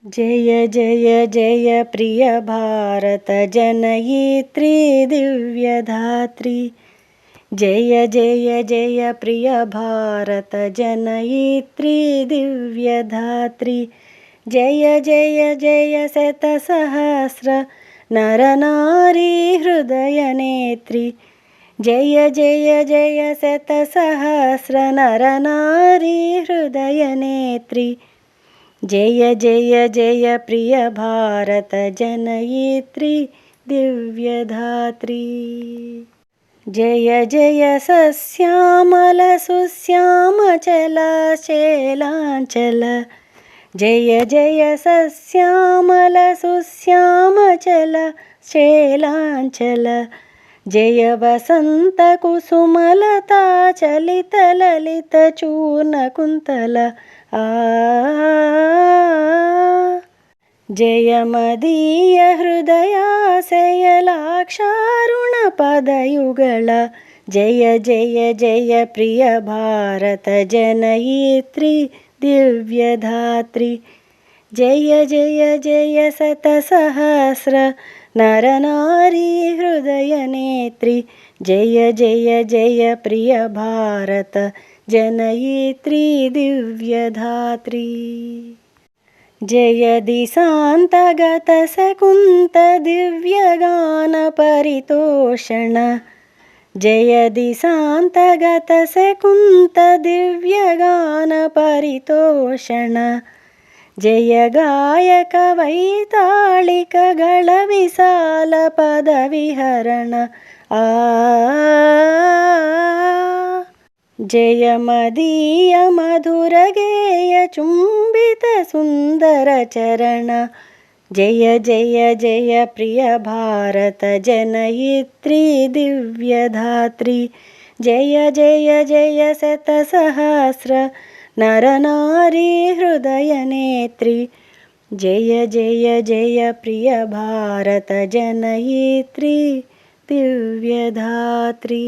जय जय जय प्रिय भारत जनयित्री दिव्यधात्री। जय जय जय प्रिय भारत जनयित्री दिव्यधात्री। जय जय जय शतसहस्र नरनारी हृदयनेत्री। जय जय जय शतसहस्र नरनारी हृदयनेत्री। जय जय जय प्रिय भारत जनयित्री दिव्यधात्री। जय जय सस्यामल सुश्यामचल चेलांचल। जय जय सस्यामल सुश्यामचल चेलांचल। जय वसंत कुसुमलता चलित ललित चूर्ण कुंतल। जय मदीय हृदयाशयलाक्षारुण पदयुगल। जय जय जय प्रिय भारत जनयित्री दिव्यधात्री। जय जय जय शतसहस्र नरनारी हृदयनेत्री। जय जय जय प्रिय भारत जनयित्री दिव्यधात्री। जय दिशान्तगत शकुन्त दिव्यगान परितोषण। जय दिशान्तगत शकुन्त दिव्यगान परितोषण। जय गायक वैताళिक गळ विशाल पदविहरण। जय मदीय मधुर गेय चुंबित सुंदर चरण। जय जय जय प्रिय भारत जनयित्री दिव्यधात्री। जय जय जय शतसहस्र नरनारी हृदयनेत्री। जय जय जय प्रिय भारत जनयित्री दिव्यधात्री।